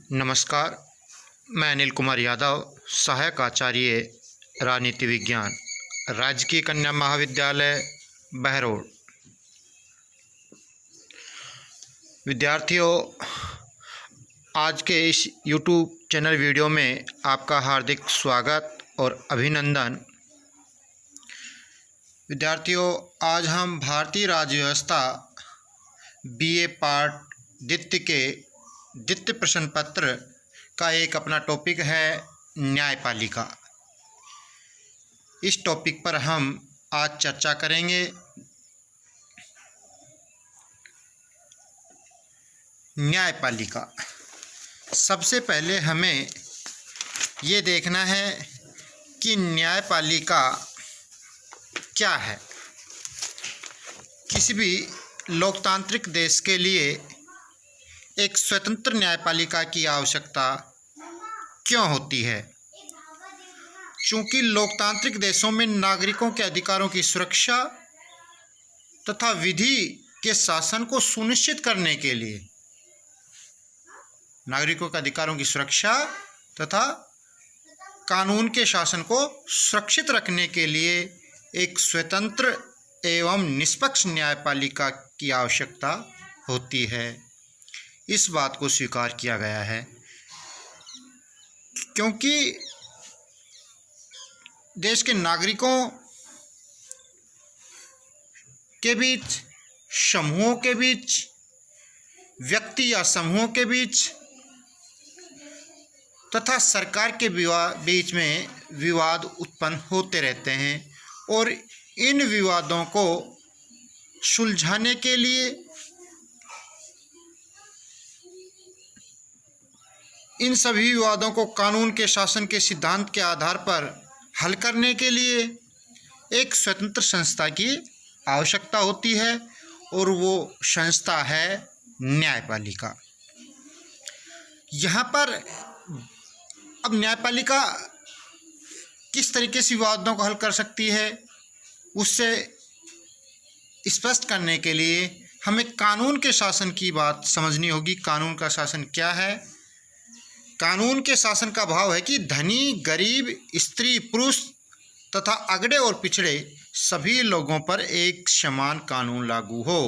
नमस्कार। मैं अनिल कुमार यादव, सहायक आचार्य राजनीति विज्ञान, राजकीय कन्या महाविद्यालय बहरोड। विद्यार्थियों, आज के इस YouTube चैनल वीडियो में आपका हार्दिक स्वागत और अभिनंदन। विद्यार्थियों, आज हम भारतीय राज्य व्यवस्था BA पार्ट द्वितीय के द्वितीय प्रश्न पत्र का एक अपना टॉपिक है न्यायपालिका। इस टॉपिक पर हम आज चर्चा करेंगे। न्यायपालिका, सबसे पहले हमें ये देखना है कि न्यायपालिका क्या है। किसी भी लोकतांत्रिक देश के लिए एक स्वतंत्र न्यायपालिका की आवश्यकता क्यों होती है? चूँकि लोकतांत्रिक देशों में नागरिकों के अधिकारों की सुरक्षा तथा विधि के शासन को सुनिश्चित करने के लिए, नागरिकों के अधिकारों की सुरक्षा तथा कानून के शासन को सुरक्षित रखने के लिए एक स्वतंत्र एवं निष्पक्ष न्यायपालिका की आवश्यकता होती है। इस बात को स्वीकार किया गया है क्योंकि देश के नागरिकों के बीच, समूहों के बीच, व्यक्ति या समूहों के बीच तथा सरकार के बीच में विवाद उत्पन्न होते रहते हैं और इन विवादों को सुलझाने के लिए, इन सभी विवादों को कानून के शासन के सिद्धांत के आधार पर हल करने के लिए एक स्वतंत्र संस्था की आवश्यकता होती है और वो संस्था है न्यायपालिका। यहाँ पर अब न्यायपालिका किस तरीके से विवादों को हल कर सकती है, उससे स्पष्ट करने के लिए हमें कानून के शासन की बात समझनी होगी। कानून का शासन क्या है? कानून के शासन का भाव है कि धनी, गरीब, स्त्री, पुरुष तथा अगड़े और पिछड़े सभी लोगों पर एक समान कानून लागू हो।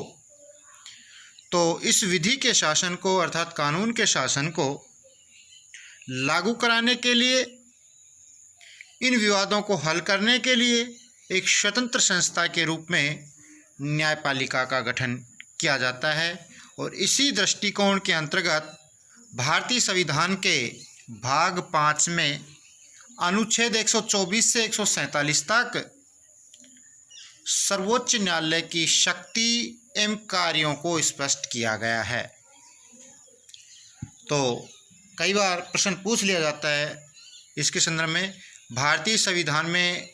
तो इस विधि के शासन को अर्थात कानून के शासन को लागू कराने के लिए, इन विवादों को हल करने के लिए एक स्वतंत्र संस्था के रूप में न्यायपालिका का गठन किया जाता है। और इसी दृष्टिकोण के अंतर्गत भारतीय संविधान के भाग 5 में अनुच्छेद 124 से 147 तक सर्वोच्च न्यायालय की शक्ति एवं कार्यों को स्पष्ट किया गया है। तो कई बार प्रश्न पूछ लिया जाता है इसके संदर्भ में, भारतीय संविधान में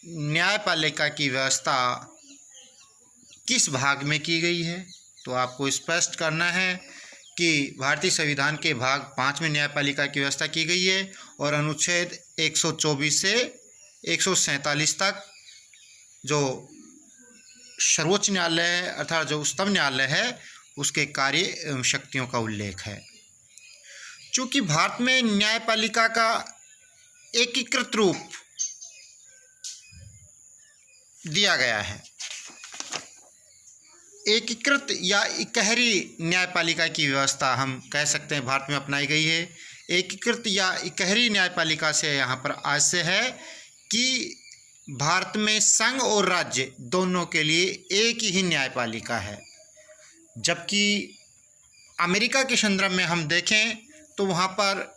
न्यायपालिका की व्यवस्था किस भाग में की गई है? तो आपको स्पष्ट करना है कि भारतीय संविधान के भाग 5 में न्यायपालिका की व्यवस्था की गई है और अनुच्छेद 124 से 147 तक जो सर्वोच्च न्यायालय है अर्थात जो उच्चतम न्यायालय है उसके कार्य एवं शक्तियों का उल्लेख है। चूँकि भारत में न्यायपालिका का एकीकृत रूप दिया गया है, एकीकृत या इकहरी न्यायपालिका की व्यवस्था हम कह सकते हैं भारत में अपनाई गई है। एकीकृत या इकहरी न्यायपालिका से यहाँ पर आशय है कि भारत में संघ और राज्य दोनों के लिए एक ही न्यायपालिका है। जबकि अमेरिका के संदर्भ में हम देखें तो वहाँ पर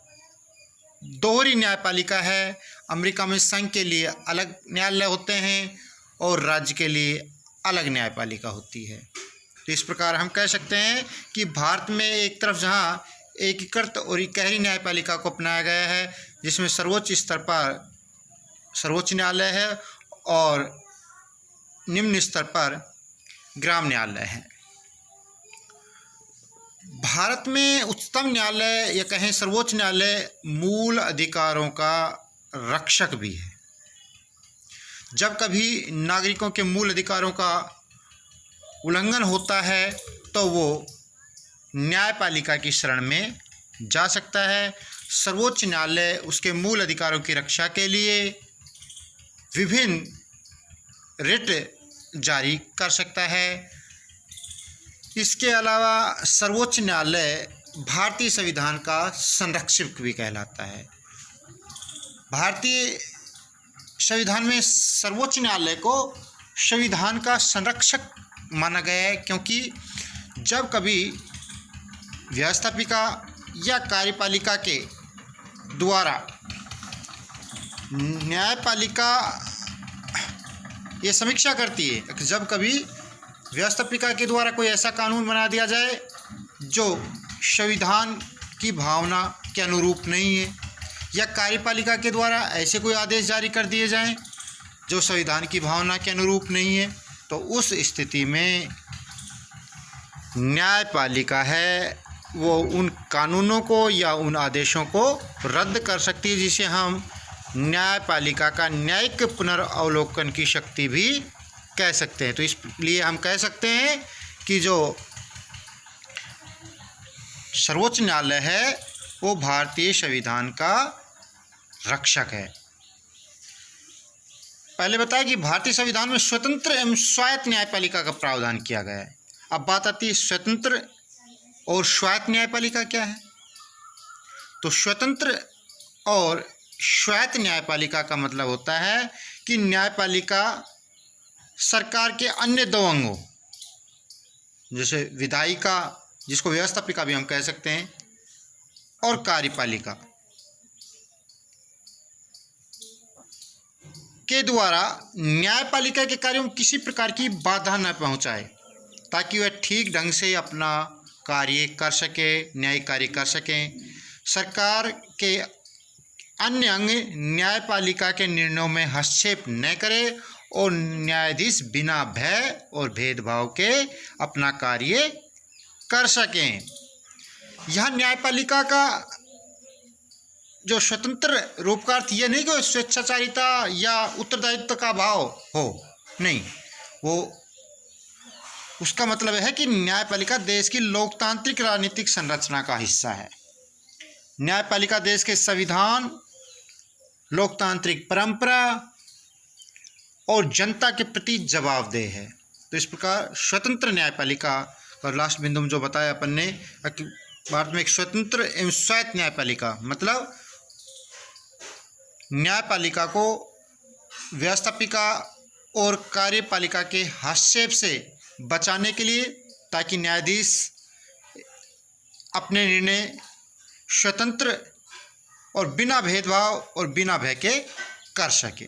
दोहरी न्यायपालिका है। अमेरिका में संघ के लिए अलग न्यायालय होते हैं और राज्य के लिए अलग न्यायपालिका होती है। तो इस प्रकार हम कह सकते हैं कि भारत में एक तरफ जहाँ एकीकृत और इकहरी न्यायपालिका को अपनाया गया है जिसमें सर्वोच्च स्तर पर सर्वोच्च न्यायालय है और निम्न स्तर पर ग्राम न्यायालय है। भारत में उच्चतम न्यायालय या कहें सर्वोच्च न्यायालय मूल अधिकारों का रक्षक भी है। जब कभी नागरिकों के मूल अधिकारों का उल्लंघन होता है तो वो न्यायपालिका की शरण में जा सकता है। सर्वोच्च न्यायालय उसके मूल अधिकारों की रक्षा के लिए विभिन्न रिट जारी कर सकता है। इसके अलावा सर्वोच्च न्यायालय भारतीय संविधान का संरक्षक भी कहलाता है। भारतीय संविधान में सर्वोच्च न्यायालय को संविधान का संरक्षक माना गया है, क्योंकि जब कभी व्यवस्थापिका या कार्यपालिका के द्वारा न्यायपालिका ये समीक्षा करती है कि जब कभी व्यवस्थापिका के द्वारा कोई ऐसा कानून बना दिया जाए जो संविधान की भावना के अनुरूप नहीं है, या कार्यपालिका के द्वारा ऐसे कोई आदेश जारी कर दिए जाएं जो संविधान की भावना के अनुरूप नहीं है, तो उस स्थिति में न्यायपालिका है वो उन कानूनों को या उन आदेशों को रद्द कर सकती है, जिसे हम न्यायपालिका का न्यायिक पुनर्वलोकन की शक्ति भी कह सकते हैं। तो इसलिए हम कह सकते हैं कि जो सर्वोच्च न्यायालय है वो भारतीय संविधान का रक्षक है। पहले बताया कि भारतीय संविधान में स्वतंत्र एवं स्वायत्त न्यायपालिका का प्रावधान किया गया है। अब बात आती है स्वतंत्र और स्वायत्त न्यायपालिका क्या है। तो स्वतंत्र और स्वायत्त न्यायपालिका का मतलब होता है कि न्यायपालिका सरकार के अन्य दो अंगों जैसे विधायिका, जिसको व्यवस्थापिका भी हम कह सकते हैं, और कार्यपालिका के द्वारा न्यायपालिका के कार्यों में किसी प्रकार की बाधा न पहुंचाए, ताकि वह ठीक ढंग से अपना कार्य कर सके, न्यायिक कार्य कर सकें। सरकार के अन्य अंग न्यायपालिका के निर्णयों में हस्तक्षेप न करे और न्यायाधीश बिना भय और भेदभाव के अपना कार्य कर सकें। यह न्यायपालिका का जो स्वतंत्र रूप का अर्थ यह नहीं कि स्वेच्छाचारिता या उत्तरदायित्व का भाव हो, नहीं, वो उसका मतलब है कि न्यायपालिका देश की लोकतांत्रिक राजनीतिक संरचना का हिस्सा है। न्यायपालिका देश के संविधान, लोकतांत्रिक परंपरा और जनता के प्रति जवाबदेह है। तो इस प्रकार स्वतंत्र न्यायपालिका, और लास्ट बिंदु में जो बताया अपन ने कि भारत में एक स्वतंत्र एवं स्वायत्त न्यायपालिका, मतलब न्यायपालिका को व्यवस्थापिका और कार्यपालिका के हस्तक्षेप से बचाने के लिए, ताकि न्यायाधीश अपने निर्णय स्वतंत्र और बिना भेदभाव और बिना भय के कर सके।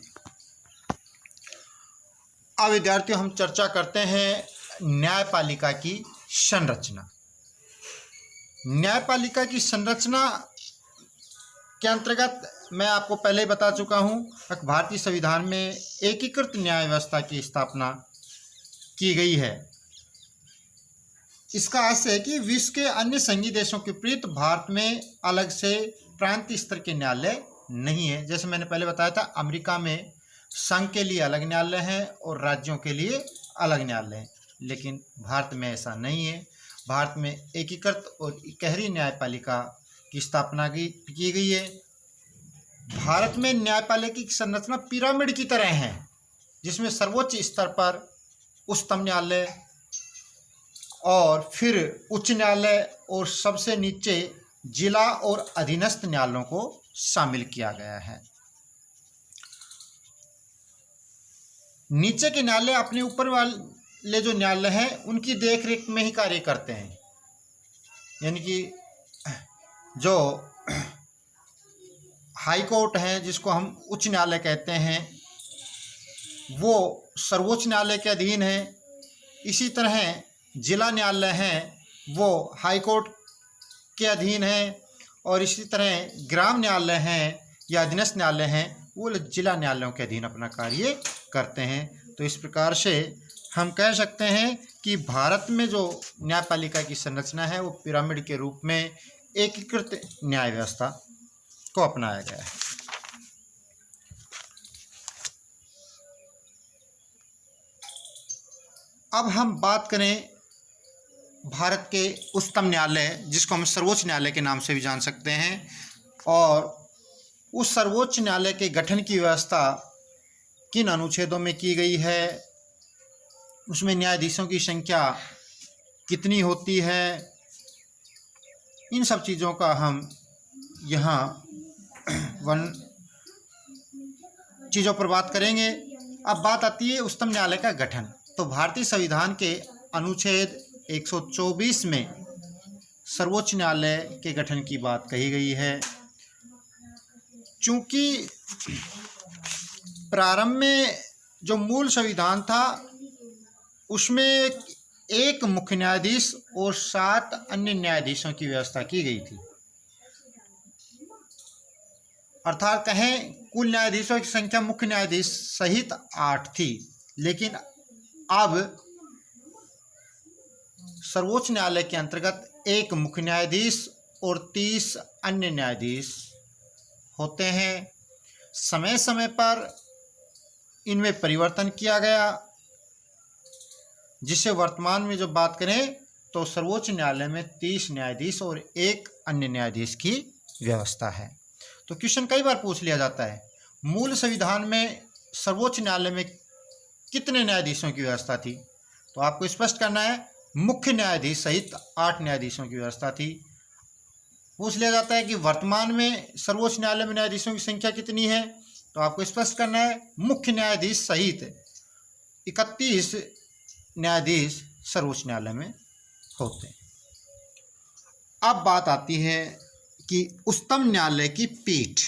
अब विद्यार्थियों हम चर्चा करते हैं न्यायपालिका की संरचना। न्यायपालिका की संरचना के अंतर्गत मैं आपको पहले ही बता चुका हूँ, भारतीय संविधान में एकीकृत न्याय व्यवस्था की स्थापना की गई है। इसका आशय है कि विश्व के अन्य संघीय देशों के विपरीत भारत में अलग से प्रांतीय स्तर के न्यायालय नहीं है। जैसे मैंने पहले बताया था, अमेरिका में संघ के लिए अलग न्यायालय है और राज्यों के लिए अलग न्यायालय है, लेकिन भारत में ऐसा नहीं है। भारत में एकीकृत और इकहरी न्यायपालिका की स्थापना की गई है। भारत में न्यायपालिका की संरचना पिरामिड की तरह है, जिसमें सर्वोच्च स्तर पर उच्चतम न्यायालय और फिर उच्च न्यायालय और सबसे नीचे जिला और अधीनस्थ न्यायालयों को शामिल किया गया है। नीचे के न्यायालय अपने ऊपर वाले जो न्यायालय हैं उनकी देखरेख में ही कार्य करते हैं, यानी कि जो हाई कोर्ट है, जिसको हम उच्च न्यायालय कहते हैं, वो सर्वोच्च न्यायालय के अधीन है। इसी तरह जिला न्यायालय हैं वो हाई कोर्ट के अधीन है, और इसी तरह ग्राम न्यायालय हैं या अधीनस्थ न्यायालय हैं वो जिला न्यायालयों के अधीन अपना कार्य करते हैं। तो इस प्रकार से हम कह सकते हैं कि भारत में जो न्यायपालिका की संरचना है वो पिरामिड के रूप में एकीकृत न्याय व्यवस्था को अपनाया गया है। अब हम बात करें भारत के उच्चतम न्यायालय, जिसको हम सर्वोच्च न्यायालय के नाम से भी जान सकते हैं, और उस सर्वोच्च न्यायालय के गठन की व्यवस्था किन अनुच्छेदों में की गई है, उसमें न्यायाधीशों की संख्या कितनी होती है, इन सब चीज़ों का हम यहाँ वन चीज़ों पर बात करेंगे। अब बात आती है उच्चतम न्यायालय का गठन। तो भारतीय संविधान के अनुच्छेद 124 में सर्वोच्च न्यायालय के गठन की बात कही गई है। चूँकि प्रारंभ में जो मूल संविधान था उसमें एक मुख्य न्यायाधीश और 7 अन्य न्यायाधीशों की व्यवस्था की गई थी, अर्थात कहें कुल न्यायाधीशों की संख्या मुख्य न्यायाधीश सहित 8 थी। लेकिन अब सर्वोच्च न्यायालय के अंतर्गत एक मुख्य न्यायाधीश और 30 अन्य न्यायाधीश होते हैं। समय समय पर इनमें परिवर्तन किया गया, जिससे वर्तमान में जब बात करें तो सर्वोच्च न्यायालय में 30 न्यायाधीश और एक अन्य न्यायाधीश की व्यवस्था है। तो क्वेश्चन कई बार पूछ लिया जाता है, मूल संविधान में सर्वोच्च न्यायालय में कितने न्यायाधीशों की व्यवस्था थी? तो आपको स्पष्ट करना है, मुख्य न्यायाधीश सहित 8 न्यायाधीशों की व्यवस्था थी। पूछ लिया जाता है कि वर्तमान में सर्वोच्च न्यायालय में न्यायाधीशों की संख्या कितनी है? तो आपको स्पष्ट करना है, मुख्य न्यायाधीश सहित 31 न्यायाधीश सर्वोच्च न्यायालय में होते हैं। अब बात आती है कि उच्चतम न्यायालय की पीठ।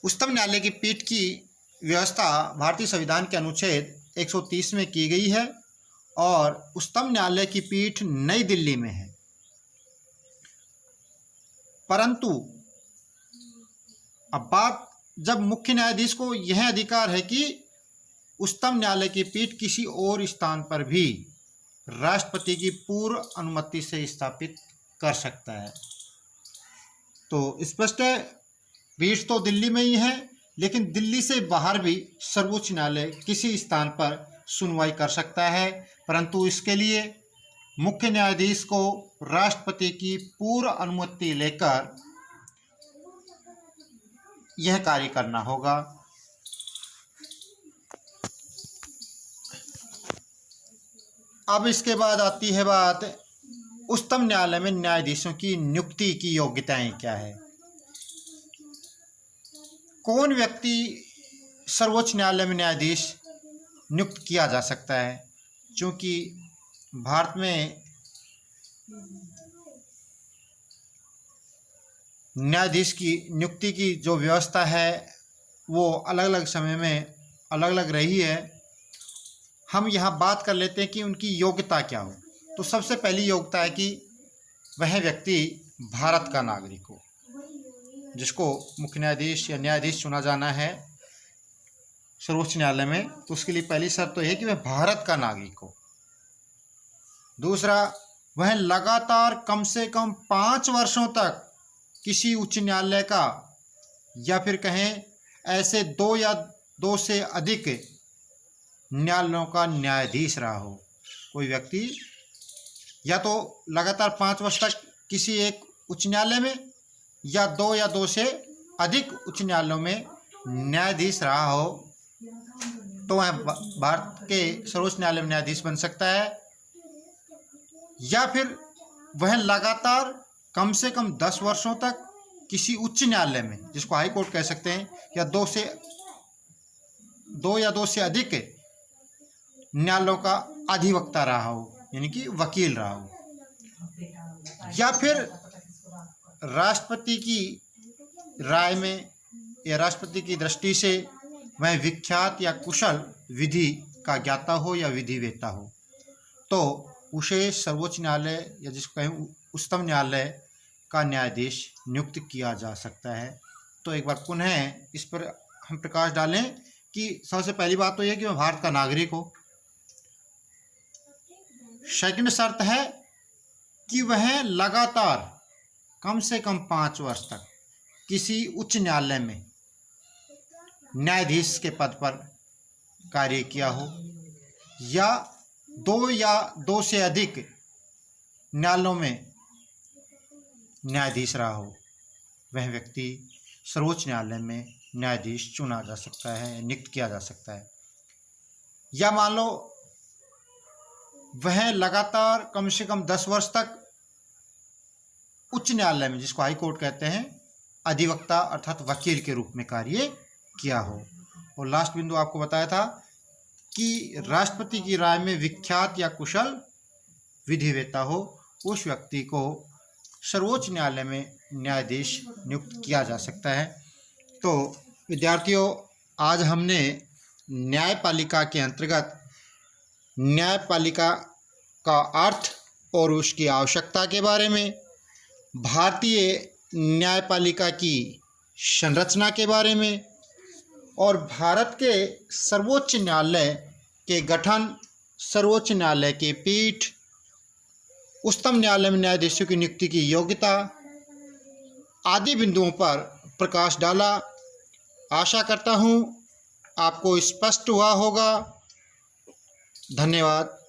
उच्चतम न्यायालय की पीठ की व्यवस्था भारतीय संविधान के अनुच्छेद 130 में की गई है और उच्चतम न्यायालय की पीठ नई दिल्ली में है। परंतु अब बात जब मुख्य न्यायाधीश को यह अधिकार है कि उच्चतम न्यायालय की पीठ किसी और स्थान पर भी राष्ट्रपति की पूर्व अनुमति से स्थापित कर सकता है। तो स्पष्ट है, पीठ तो दिल्ली में ही है, लेकिन दिल्ली से बाहर भी सर्वोच्च न्यायालय किसी स्थान पर सुनवाई कर सकता है, परंतु इसके लिए मुख्य न्यायाधीश को राष्ट्रपति की पूर्व अनुमति लेकर यह कार्य करना होगा। अब इसके बाद आती है बात, उच्चतम न्यायालय में न्यायाधीशों की नियुक्ति की योग्यताएं क्या है? कौन व्यक्ति सर्वोच्च न्यायालय में न्यायाधीश नियुक्त किया जा सकता है? क्योंकि भारत में न्यायाधीश की नियुक्ति की जो व्यवस्था है वो अलग अलग समय में अलग अलग रही है। हम यहाँ बात कर लेते हैं कि उनकी योग्यता क्या हो। तो सबसे पहली योग्यता है कि वह व्यक्ति भारत का नागरिक हो, जिसको मुख्य न्यायाधीश या न्यायाधीश चुना जाना है सर्वोच्च न्यायालय में। तो उसके लिए पहली शर्त तो है कि वह भारत का नागरिक हो। दूसरा, वह लगातार कम से कम 5 वर्षों तक किसी उच्च न्यायालय का या फिर कहें ऐसे 2 या 2 से अधिक न्यायालयों का न्यायाधीश रहा हो। कोई व्यक्ति या तो लगातार 5 वर्ष तक किसी एक उच्च न्यायालय में या 2 से अधिक उच्च न्यायालयों में न्यायाधीश रहा हो, तो वह भारत के सर्वोच्च न्यायालय में न्यायाधीश बन सकता है। या फिर वह लगातार कम से कम 10 वर्षों तक किसी उच्च न्यायालय में, जिसको हाई कोर्ट कह सकते हैं, या 2 से अधिक न्यायालयों का अधिवक्ता रहा हो, यानी कि वकील रहा हो। या फिर राष्ट्रपति की राय में या राष्ट्रपति की दृष्टि से वह विख्यात या कुशल विधि का ज्ञाता हो या विधिवेत्ता हो, तो उसे सर्वोच्च न्यायालय या जिसको कहें उच्चतम न्यायालय का न्यायाधीश नियुक्त किया जा सकता है। तो एक बार पुनः इस पर हम प्रकाश डालें कि सबसे पहली बात तो यह कि वह भारत का नागरिक हो। सेकंड शर्त है कि वह लगातार कम से कम 5 वर्ष तक किसी उच्च न्यायालय में न्यायाधीश के पद पर कार्य किया हो, या 2 से अधिक न्यायालयों में न्यायाधीश रहा हो, वह व्यक्ति सर्वोच्च न्यायालय में न्यायाधीश चुना जा सकता है, नियुक्त किया जा सकता है। या मान लो वह लगातार कम से कम 10 वर्ष तक उच्च न्यायालय में, जिसको हाई कोर्ट कहते हैं, अधिवक्ता अर्थात वकील के रूप में कार्य किया हो। और लास्ट बिंदु आपको बताया था कि राष्ट्रपति की राय में विख्यात या कुशल विधिवेत्ता हो, उस व्यक्ति को सर्वोच्च न्यायालय में न्यायाधीश नियुक्त किया जा सकता है। तो विद्यार्थियों, आज हमने न्यायपालिका के अंतर्गत न्यायपालिका का अर्थ और उसकी आवश्यकता के बारे में, भारतीय न्यायपालिका की संरचना के बारे में और भारत के सर्वोच्च न्यायालय के गठन, सर्वोच्च न्यायालय की पीठ, उच्चतम न्यायालय में न्यायाधीशों की नियुक्ति की योग्यता आदि बिंदुओं पर प्रकाश डाला। आशा करता हूँ आपको स्पष्ट हुआ होगा। धन्यवाद।